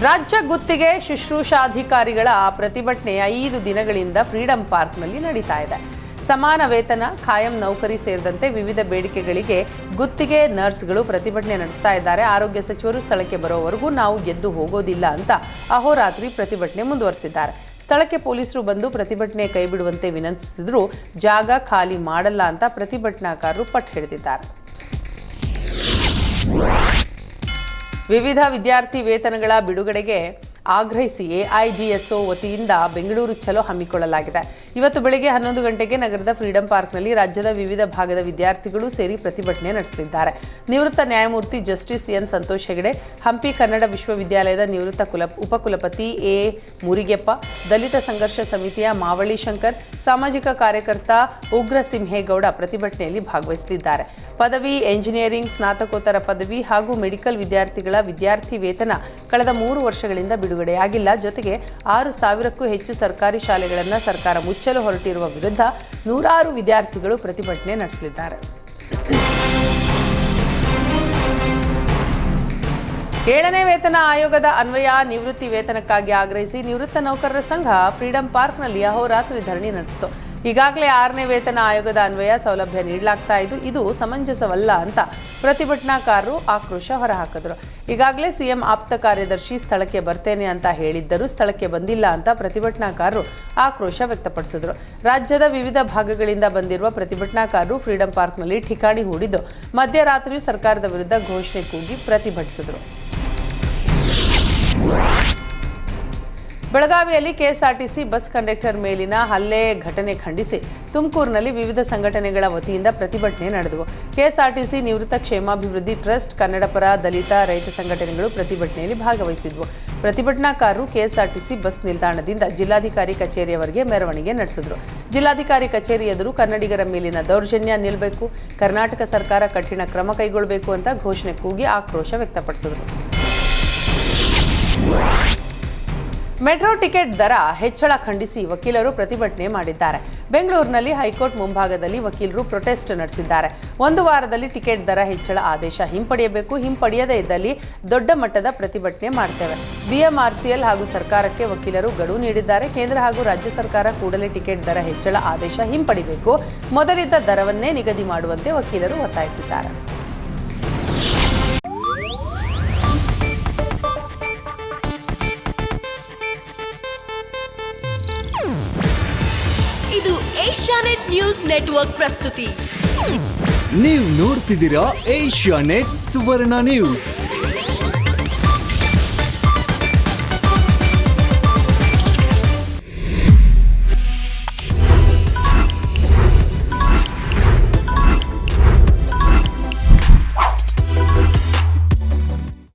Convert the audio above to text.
ರಾಜ್ಯ ಗುತ್ತಿಗೆ ಶುಶ್ರೂಷಾಧಿಕಾರಿಗಳ ಪ್ರತಿಭಟನೆ 5 ದಿನಗಳಿಂದ ಫ್ರೀಡಂ ಪಾರ್ಕ್ನಲ್ಲಿ ನಡೀತಾ ಇದೆ. ಸಮಾನ ವೇತನ, ಖಾಯಂ ನೌಕರಿ ಸೇರಿದಂತೆ ವಿವಿಧ ಬೇಡಿಕೆಗಳಿಗೆ ಗುತ್ತಿಗೆ ನರ್ಸ್ಗಳು ಪ್ರತಿಭಟನೆ ನಡೆಸ್ತಾ ಇದ್ದಾರೆ. ಆರೋಗ್ಯ ಸಚಿವರು ಸ್ಥಳಕ್ಕೆ ಬರೋವರೆಗೂ ನಾವು ಎದ್ದು ಹೋಗೋದಿಲ್ಲ ಅಂತ ಅಹೋರಾತ್ರಿ ಪ್ರತಿಭಟನೆ ಮುಂದುವರೆಸಿದ್ದಾರೆ. ಸ್ಥಳಕ್ಕೆ ಪೊಲೀಸರು ಬಂದು ಪ್ರತಿಭಟನೆ ಕೈಬಿಡುವಂತೆ ವಿನಂತಿಸಿದರೂ ಜಾಗ ಖಾಲಿ ಮಾಡಲ್ಲ ಅಂತ ಪ್ರತಿಭಟನಾಕಾರರು ಪಟ್ಟು ಹಿಡಿದಿದ್ದಾರೆ. ವಿವಿಧ ವಿದ್ಯಾರ್ಥಿ ವೇತನಗಳ ಬಿಡುಗಡೆಗೆ ಆಗ್ರಹಿಸಿ ಎಐಡಿಎಸ್ಒ ವತಿಯಿಂದ ಬೆಂಗಳೂರು ಚಲೋ ಹಮ್ಮಿಕೊಳ್ಳಲಾಗಿದೆ. ಇವತ್ತು ಬೆಳಗ್ಗೆ 11 ಗಂಟೆಗೆ ನಗರದ ಫ್ರೀಡಂ ಪಾರ್ಕ್ನಲ್ಲಿ ರಾಜ್ಯದ ವಿವಿಧ ಭಾಗದ ವಿದ್ಯಾರ್ಥಿಗಳು ಸೇರಿ ಪ್ರತಿಭಟನೆ ನಡೆಸಲಿದ್ದಾರೆ. ನಿವೃತ್ತ ನ್ಯಾಯಮೂರ್ತಿ ಜಸ್ಟಿಸ್ ಎನ್ ಸಂತೋಷ್ ಹೆಗಡೆ, ಹಂಪಿ ಕನ್ನಡ ವಿಶ್ವವಿದ್ಯಾಲಯದ ನಿವೃತ್ತ ಉಪಕುಲಪತಿ ಎ ಮುರಿಗೆಪ್ಪ, ದಲಿತ ಸಂಘರ್ಷ ಸಮಿತಿಯ ಮಾವಳಿ ಶಂಕರ್, ಸಾಮಾಜಿಕ ಕಾರ್ಯಕರ್ತ ಉಗ್ರಸಿಂಹೇಗೌಡ ಪ್ರತಿಭಟನೆಯಲ್ಲಿ ಭಾಗವಹಿಸಲಿದ್ದಾರೆ. ಪದವಿ, ಎಂಜಿನಿಯರಿಂಗ್, ಸ್ನಾತಕೋತ್ತರ ಪದವಿ ಹಾಗೂ ಮೆಡಿಕಲ್ ವಿದ್ಯಾರ್ಥಿಗಳ ವಿದ್ಯಾರ್ಥಿ ವೇತನ ಕಳೆದ 3 ವರ್ಷಗಳಿಂದ ಬಿಡುಗಡೆಯಾಗಿಲ್ಲ. ಜೊತೆಗೆ 6,000ಕ್ಕೂ ಹೆಚ್ಚು ಸರ್ಕಾರಿ ಶಾಲೆಗಳನ್ನು ಸರ್ಕಾರ ಮುಚ್ಚಲು ಹೊರಟಿರುವ ವಿರುದ್ಧ ನೂರಾರು ವಿದ್ಯಾರ್ಥಿಗಳು ಪ್ರತಿಭಟನೆ ನಡೆಸಲಿದ್ದಾರೆ. 7ನೇ ವೇತನ ಆಯೋಗದ ಅನ್ವಯ ನಿವೃತ್ತಿ ವೇತನಕ್ಕಾಗಿ ಆಗ್ರಹಿಸಿ ನಿವೃತ್ತ ನೌಕರರ ಸಂಘ ಫ್ರೀಡಂ ಪಾರ್ಕ್ನಲ್ಲಿ ಅಹೋರಾತ್ರಿ ಧರಣಿ ನಡೆಸಿತು. ಈಗಾಗಲೇ 6ನೇ ವೇತನ ಆಯೋಗದ ಅನ್ವಯ ಸೌಲಭ್ಯ ನೀಡಲಾಗ್ತಾ ಇದ್ದು ಇದು ಸಮಂಜಸವಲ್ಲ ಅಂತ ಪ್ರತಿಭಟನಾಕಾರರು ಆಕ್ರೋಶ ಹೊರಹಾಕಿದ್ರು. ಈಗಾಗಲೇ ಸಿಎಂ ಆಪ್ತ ಕಾರ್ಯದರ್ಶಿ ಸ್ಥಳಕ್ಕೆ ಬರ್ತೇನೆ ಅಂತ ಹೇಳಿದ್ದರೂ ಸ್ಥಳಕ್ಕೆ ಬಂದಿಲ್ಲ ಅಂತ ಪ್ರತಿಭಟನಾಕಾರರು ಆಕ್ರೋಶ ವ್ಯಕ್ತಪಡಿಸಿದ್ರು. ರಾಜ್ಯದ ವಿವಿಧ ಭಾಗಗಳಿಂದ ಬಂದಿರುವ ಪ್ರತಿಭಟನಾಕಾರರು ಫ್ರೀಡಂ ಪಾರ್ಕ್ನಲ್ಲಿ ಠಿಕಾಣಿ ಹೂಡಿದ್ದು ಮಧ್ಯರಾತ್ರಿಯೂ ಸರ್ಕಾರದ ವಿರುದ್ಧ ಘೋಷಣೆ ಕೂಗಿ ಪ್ರತಿಭಟಿಸಿದರು. ಬೆಳಗಾವಿಯಲ್ಲಿ ಕೆಎಸ್ಆರ್ಟಿಸಿ ಬಸ್ ಕಂಡಕ್ಟರ್ ಮೇಲಿನ ಹಲ್ಲೆ ಘಟನೆ ಖಂಡಿಸಿ ತುಮಕೂರಿನಲ್ಲಿ ವಿವಿಧ ಸಂಘಟನೆಗಳ ವತಿಯಿಂದ ಪ್ರತಿಭಟನೆ ನಡೆದವು. ಕೆಎಸ್ಆರ್ಟಿಸಿ ನಿವೃತ್ತ ಕ್ಷೇಮಾಭಿವೃದ್ಧಿ ಟ್ರಸ್ಟ್, ಕನ್ನಡಪರ, ದಲಿತ, ರೈತ ಸಂಘಟನೆಗಳು ಪ್ರತಿಭಟನೆಯಲ್ಲಿ ಭಾಗವಹಿಸಿದ್ವು. ಪ್ರತಿಭಟನಾಕಾರರು ಕೆಎಸ್ಆರ್ಟಿಸಿ ಬಸ್ ನಿಲ್ದಾಣದಿಂದ ಜಿಲ್ಲಾಧಿಕಾರಿ ಕಚೇರಿಯವರೆಗೆ ಮೆರವಣಿಗೆ ನಡೆಸಿದ್ರು. ಜಿಲ್ಲಾಧಿಕಾರಿ ಕಚೇರಿ ಎದುರು ಕನ್ನಡಿಗರ ಮೇಲಿನ ದೌರ್ಜನ್ಯ ನಿಲ್ಲಬೇಕು, ಕರ್ನಾಟಕ ಸರ್ಕಾರ ಕಠಿಣ ಕ್ರಮ ಕೈಗೊಳ್ಳಬೇಕು ಅಂತ ಘೋಷಣೆ ಕೂಗಿ ಆಕ್ರೋಶ ವ್ಯಕ್ತಪಡಿಸಿದರು. ಮೆಟ್ರೋ ಟಿಕೆಟ್ ದರ ಹೆಚ್ಚಳ ಖಂಡಿಸಿ ವಕೀಲರು ಪ್ರತಿಭಟನೆ ಮಾಡಿದ್ದಾರೆ. ಬೆಂಗಳೂರಿನಲ್ಲಿ ಹೈಕೋರ್ಟ್ ಮುಂಭಾಗದಲ್ಲಿ ವಕೀಲರು ಪ್ರೊಟೆಸ್ಟ್ ನಡೆಸಿದ್ದಾರೆ. 1 ವಾರದಲ್ಲಿ ಟಿಕೆಟ್ ದರ ಹೆಚ್ಚಳ ಆದೇಶ ಹಿಂಪಡೆಯಬೇಕು, ಹಿಂಪಡೆಯದೇ ಇದ್ದಲ್ಲಿ ದೊಡ್ಡ ಮಟ್ಟದ ಪ್ರತಿಭಟನೆ ಮಾಡ್ತೇವೆ. ಬಿಎಂಆರ್ಸಿಎಲ್ ಹಾಗೂ ಸರ್ಕಾರಕ್ಕೆ ವಕೀಲರು ಗಡುವು ನೀಡಿದ್ದಾರೆ. ಕೇಂದ್ರ ಹಾಗೂ ರಾಜ್ಯ ಸರ್ಕಾರ ಕೂಡಲೇ ಟಿಕೆಟ್ ದರ ಹೆಚ್ಚಳ ಆದೇಶ ಹಿಂಪಡಿಬೇಕು, ಮೊದಲಿದ್ದ ದರವನ್ನೇ ನಿಗದಿ ಮಾಡುವಂತೆ ವಕೀಲರು ಒತ್ತಾಯಿಸಿದ್ದಾರೆ. ಇದು ಏಷ್ಯಾನೆಟ್ ನ್ಯೂಸ್ ನೆಟ್ವರ್ಕ್ ಪ್ರಸ್ತುತಿ. ನೀವು ನೋಡ್ತಿದ್ದೀರಾ ಏಷ್ಯಾನೆಟ್ ಸುವರ್ಣ ನ್ಯೂಸ್.